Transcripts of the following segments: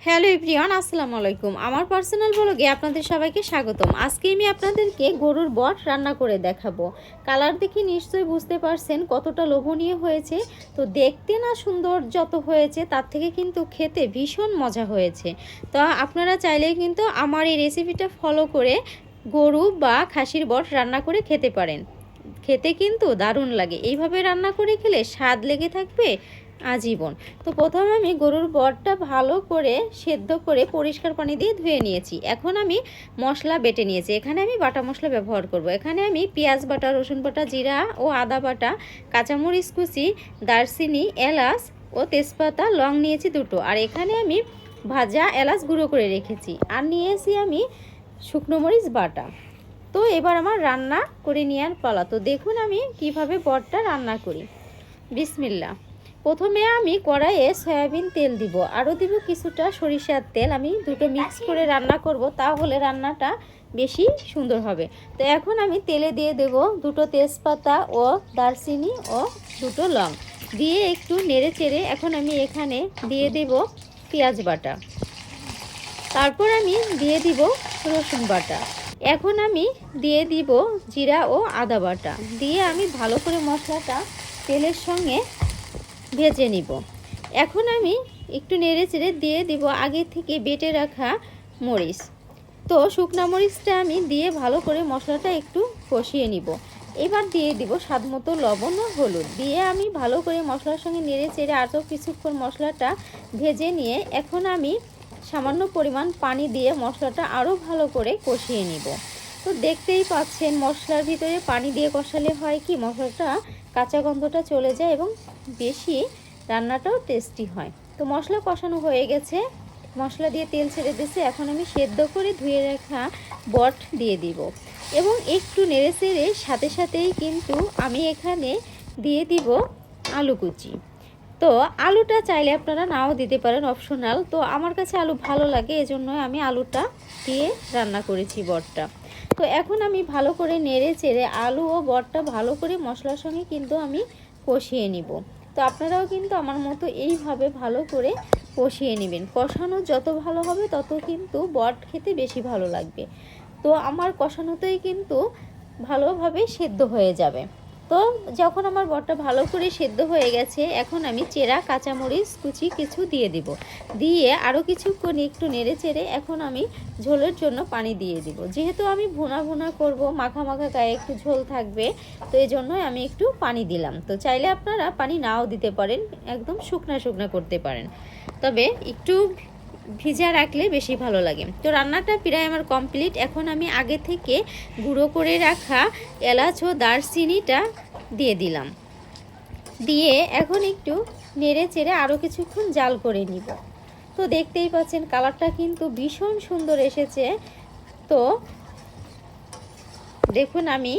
Hello everyone, আসসালামু আলাইকুম। আমার পার্সোনাল ব্লগে আপনাদের সবাইকে স্বাগতম। আজকে আমি আপনাদেরকে গরুর বট রান্না করে দেখাবো। কালার দেখে নিশ্চয়ই বুঝতে পারছেন কতটা লোভনীয় হয়েছে। তো দেখতে না সুন্দর যত হয়েছে, তার থেকে কিন্তু খেতে ভীষণ মজা হয়েছে। তো আপনারা চাইলেই কিন্তু আমার এই রেসিপিটা ফলো করে গরু বা খাসির বট রান্না করে খেতে পারেন। খেতে কিন্তু দারুণ লাগে। এইভাবে রান্না করে খেলে স্বাদ লেগে থাকবে আজীবন। তো প্রথমে আমি গরুর বটটা ভালো করে সেদ্ধ করে পরিষ্কার পানি দিয়ে ধুয়ে নিয়েছি। এখন আমি মশলা বেটে নিয়েছি। এখানে আমি বাটা মশলা ব্যবহার করব। এখানে আমি পেঁয়াজ বাটা, রসুন বাটা, জিরা ও আদা বাটা, কাঁচামরিচ কুচি, দারচিনি, এলাচ ও তেজপাতা, লং নিয়েছি দুটো। আর এখানে আমি ভাজা এলাচ গুঁড়ো করে রেখেছি। আর নিয়েছি আমি শুকনো মরিচ বাটা। তো এবার আমার রান্না করে নেওয়ার পালা। তো দেখুন আমি কিভাবে বটটা রান্না করি। বিসমিল্লাহ। প্রথমে আমি কড়াইয়ে সয়াবিন তেল দিব, আরও দিব কিছুটা সরিষার তেল। আমি দুটো মিক্স করে রান্না করব, তাহলে রান্নাটা বেশি সুন্দর হবে। তো এখন আমি তেলে দিয়ে দেব দুটো তেজপাতা ও দারচিনি ও দুটো লং দিয়ে একটু নেড়ে চেড়ে এখন আমি এখানে দিয়ে দেব পেঁয়াজ বাটা। তারপর আমি দিয়ে দিব রসুন বাটা। এখন আমি দিয়ে দিব জিরা ও আদা বাটা দিয়ে আমি ভালো করে মশলাটা তেলের সঙ্গে ভেজে নিব। এখন আমি একটু নেড়ে চেড়ে দিয়ে দিব আগে থেকে বেটে রাখা মরিচ। তো শুকনা মরিচটা আমি দিয়ে ভালো করে মশলাটা একটু কষিয়ে নিব। এবার দিয়ে দিব স্বাদ মতো লবণ ও হলুদ দিয়ে আমি ভালো করে মশলার সঙ্গে নেড়ে চেড়ে আরও কিছুক্ষণ মশলাটা ভেজে নিয়ে এখন আমি সামান্য পরিমাণ পানি দিয়ে মশলাটা আরও ভালো করে কষিয়ে নিব। তো দেখতেই পাচ্ছেন মশলার ভিতরে পানি দিয়ে কষালে হয় কি মশলাটা কাঁচা গন্ধটা চলে যায় এবং বেশি রান্নাটাও টেস্টি হয়। তো মশলা কষানো হয়ে গেছে, মশলা দিয়ে তেল ছেড়ে দিয়েছে। এখন আমি সেদ্ধ করে ধুয়ে রাখা বট দিয়ে দিব এবং একটু নেড়ে চেড়ে সাথে সাথেই কিন্তু আমি এখানে দিয়ে দিব আলু কুচি। তো আলুটা চাইলে আপনারা নাও দিতে পারেন, অপশনাল। তো আমার কাছে আলু ভালো লাগে, এজন্য আমি আলুটা দিয়ে রান্না করেছি বটটা। তো এখন আমি ভালো করে নেড়ে চেড়ে আলু ও বটটা ভালো করে মশলার সঙ্গে কিন্তু আমি কষিয়ে নিব। তো আপনারাও কিন্তু আমার মতো এইভাবে ভালো করে কষিয়ে নেবেন। কষানো যত ভালো হবে তত কিন্তু বট খেতে বেশি ভালো লাগবে। তো আমার কষানোতেই কিন্তু ভালোভাবে সেদ্ধ হয়ে যাবে। তো যখন আমার বটটা ভালো করে সেদ্ধ হয়ে গেছে, এখন আমি চেরা কাঁচামরিচ কুচি কিছু দিয়ে দিব। দিয়ে আরও কিছুক্ষণ একটু নেড়ে চেড়ে এখন আমি ঝোলের জন্য পানি দিয়ে দিব। যেহেতু আমি ভুনা ভুনা করব, মাখা মাখা গায়ে একটু ঝোল থাকবে, তো এই জন্যই আমি একটু পানি দিলাম। তো চাইলে আপনারা পানি নাও দিতে পারেন, একদম শুকনা শুকনা করতে পারেন, তবে একটু ভিজা রাখলে বেশি ভালো লাগে। তো রান্নাটা প্রায় আমার কমপ্লিট। এখন আমি আগে থেকে গুঁড়ো করে রাখা এলাচ ও দারচিনিটা দিয়ে দিলাম। দিয়ে এখন একটু নেড়ে চেড়ে আরও কিছুক্ষণ জাল করে নিব। তো দেখতেই পাচ্ছেন কালারটা কিন্তু ভীষণ সুন্দর এসেছে। তো দেখুন আমি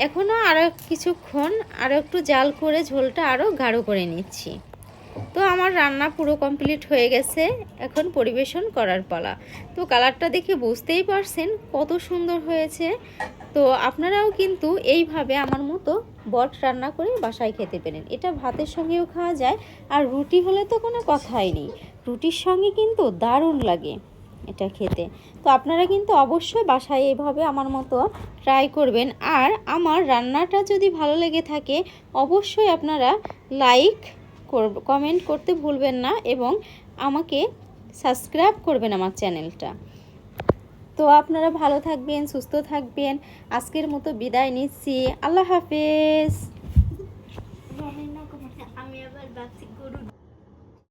এখনও আরও কিছুক্ষণ আরও একটু জাল করে ঝোলটা আরও গাঢ় করে নিচ্ছি। তো আমার রান্না পুরো কমপ্লিট হয়ে গেছে, এখন পরিবেশন করার পালা। তো কালারটা দেখে বুঝতেই পারছেন কত সুন্দর হয়েছে। তো আপনারাও কিন্তু এইভাবে আমার মতো বট রান্না করে বাসায় খেতে পারেন। এটা ভাতের সঙ্গেও খাওয়া যায়, আর রুটি হলে তো কোনো কথাই নেই, রুটির সঙ্গে কিন্তু দারুণ লাগে এটা খেতে। তো আপনারা কিন্তু অবশ্যই বাসায় এইভাবে আমার মতো ট্রাই করবেন। আর আমার রান্নাটা যদি ভালো লেগে থাকে অবশ্যই আপনারা লাইক কমেন্ট করতে ভুলবেন না এবং আমাকে সাবস্ক্রাইব করবেন আমার চ্যানেলটা। তো আপনারা ভালো থাকবেন, সুস্থ থাকবেন। আজকের মতো বিদায় নিচ্ছি। আল্লাহ হাফেজ।